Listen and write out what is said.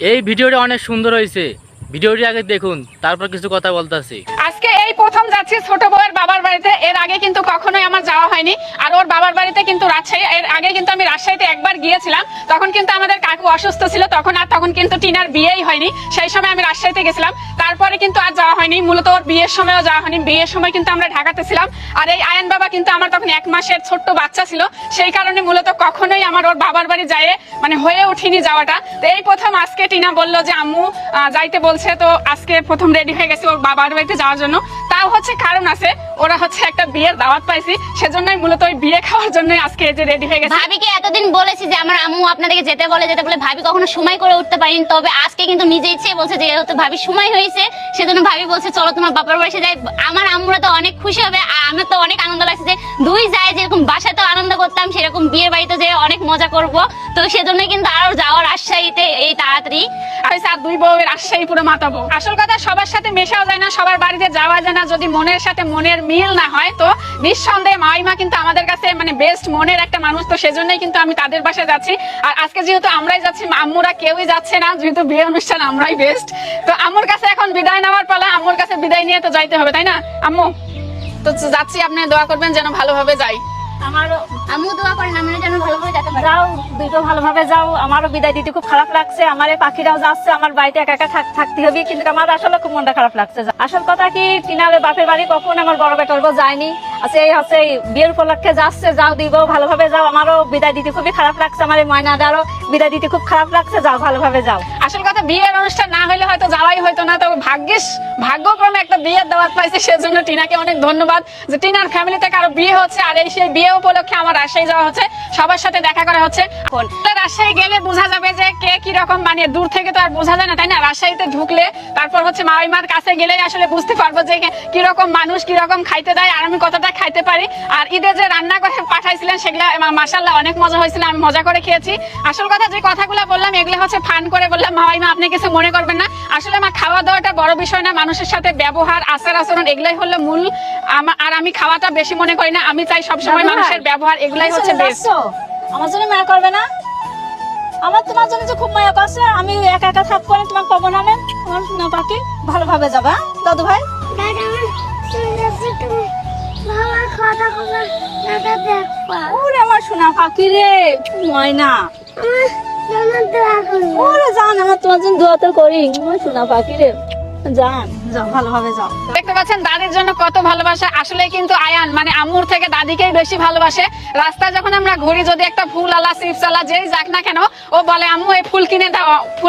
এই ভিডিওটা অনেক সুন্দর হয়েছে, ভিডিওটি আগে দেখুন, তারপর কিছু কথা বলতেছি। আজকে এই প্রথম যাচ্ছি ছোট বউয়ের বাবার বাড়িতে। এর আগে কিন্তু কখনোই আমার যাওয়া হয়নি। আর ওর বাবার বাড়িতে কিন্তু রাজশাহী, এর আগে কিন্তু আমি রাজশাহীতে একবার গিয়েছিলাম। তখন কিন্তু আমাদের কাকু অসুস্থ ছিল, তখন কিন্তু টিনার বিয়েই হয়নি। সেই সময় আমি রাজশাহীতে গেছিলাম, তারপরে কিন্তু আর যাওয়া হয়নি। মূলত ওর বিয়ের সময়ও যাওয়া হয়নি। বিয়ের সময় কিন্তু আমরা ঢাকাতে ছিলাম। আর এই আয়ান বাবা কিন্তু আমার তখন 1 মাসের ছোট্ট বাচ্চা ছিল, সেই কারণে মূলত কখনোই আমার ওর বাবার বাড়ি যায় মানে হয়ে উঠিনি যাওয়াটা। তো এই প্রথম আজকে টিনা বললো যে আম্মু যাইতে বলছে, তো আজকে প্রথম রেডি হয়ে গেছে ওর বাবার বাড়িতে যাওয়ার জন্য। তাও হচ্ছে কারণ আছে, ওরা হচ্ছে একটা বিয়ের দাওয়াত পাইছি, সেজন্যই মূলত ওই বিয়ে খাওয়ার জন্যই আজকে এই যে রেডি হয়ে গেছে। ভাবিকে এতদিন বলেছি যে আমার আম্মু আপনাদেরকে যেতে বলে ভাবি কখনো সময় করে উঠতে পারিনি, তবে আজকে কিন্তু নিজে ইচ্ছে বলছে যে যেহেতু ভাবি সময় হয়েছে, সেজন্য ভাবি বলছে চলো তোমার বাবার বাড়ি যাই। আমার আম্মুরা তো অনেক খুশি হবে, আর আমার তো অনেক আনন্দ লাগছে যে দুই যায়, যেরকম বাসায় তো আনন্দ করতাম সেরকম বিয়ের বাড়িতে যে অনেক মজা করব। তো সেজন্যই কিন্তু আরো যাওয়ার রাজশাহীতে এই তাড়াতাড়ি। আর দুই বউয়ের রাজশাহী পুরো মাতাবো। আসল কথা, সবার সাথে মেশাও যায় না, সবার বাড়িতে যাওয়া যায় না। যদি মনের সাথে মনের মিল না হয়, তো নিঃসন্দেহে মাইমা কিন্তু আমাদের কাছে মানে বেস্ট মনের একটা মানুষ। তো সেজন্যই কিন্তু আমি তাদের বাসায় যাচ্ছি। আর আজকে যেহেতু আমরাই যাচ্ছি, আম্মুরা কেউই যাচ্ছে না, যেহেতু বিয়ে অনুষ্ঠান আমরাই বেস্ট। তো আম্মুর কাছে এখন বিদায় নেওয়ার পালা। আম্মুর কাছে বিদায় নিয়ে তো যাইতে হবে, তাই না আম্মু? তো যাচ্ছি, আপনি দোয়া করবেন যেন ভালোভাবে যাই। আমারও আম্মু দোয়া করেন আমরা যেন ভালোভাবে যেতে পারি। যাও, দুটো ভালোভাবে যাও। আমারও বিদায় দিতে খুব খারাপ লাগছে। আমার এই পাখিরাও যাচ্ছে, আমার বাড়িতে একা একা থাকতে হবে, কিন্তু আমার আসলে খুব মনটা খারাপ লাগছে। আসল কথা কি, টিনার বাপের বাড়ি কখন আমার বড় বেটার যায়নি, আচ্ছা এই হচ্ছে বিয়ের উপলক্ষে যাচ্ছে, যাও দিব ভালোভাবে যাও। আমারও বিদায় দিতে খুবই খারাপ লাগছে, আমার এই ময়নাদারও বিদায় দিতে খুব খারাপ লাগছে। যাও ভালোভাবে যাও। আসল কথা, বিয়ের অনুষ্ঠান না হলে হয়তো যাওয়াই হয়তো না, তবে ভাগ্যক্রমে একটা বিয়ের দাওয়াত পাইছে, সেজন্য টিনাকে অনেক ধন্যবাদ যে টিনার ফ্যামিলি থেকে আরো বিয়ে হচ্ছে। আর এই সেই বিয়ে উপলক্ষে আমার রাজশাহী যাওয়া হচ্ছে, সবার সাথে দেখা করা হচ্ছে। রাজশাহী গেলে বোঝা যাবে যে কে কিরকম, মানে দূর থেকে তো আর বোঝা যায় না, তাই না? রাজশাহীতে ঢুকলে তারপর হচ্ছে মাইমার কাছে গেলে আসলে বুঝতে পারবো যে কিরকম মানুষ, কিরকম খাইতে দেয়, আর আমি কতটা খাইতে পারি। আর ঈদে যে রান্না করে পাঠাইছিলেন সেগুলা মাশাআল্লাহ অনেক মজা হয়েছিল, আমি মজা করে খেয়েছি। আসল কথা, যে কথাগুলো বললাম এগুলো হচ্ছে ফান করে বললাম, মাইমা আপনি কিছু মনে করবেন না। আসলে আমার খাওয়া দাওয়াটা বড় বিষয় না, মানুষের সাথে ব্যবহার, আচার আচরণ এগুলাই হলো মূল। আর আমি খাওয়াটা বেশি মনে করি না, আমি চাই সবসময় মানুষের ব্যবহার, এগুলাই হচ্ছে বেস্ট। আমার জন্য মায়া করবে না? আমার তোমার জন্য যে খুব মায়া করছে, আমি একা একা থাকবো না, তোমার কব নামেন আমার সোনা পাখি। ভালোভাবে যাবা দাদু ভাই। ওরে আমার সোনা পাখি রে, ময়না ওরে জান, আমার তোমার জন্য দোয়া তো করি। আমার সোনা পাখি রে, যান যাও ভালোভাবে যাও। দেখতে পাচ্ছেন দাদির জন্য কত ভালোবাসা। আসলে কিন্তু আয়ান মানে আম্মুর থেকে দাদিকেই বেশি ভালোবাসে। রাস্তায় যখন আমরা ঘুরি, যদি একটা ফুল আলা, চিপস আলা যেই যাক না কেন, ও বলে আম্মু এই ফুল কিনে দাও, ফুল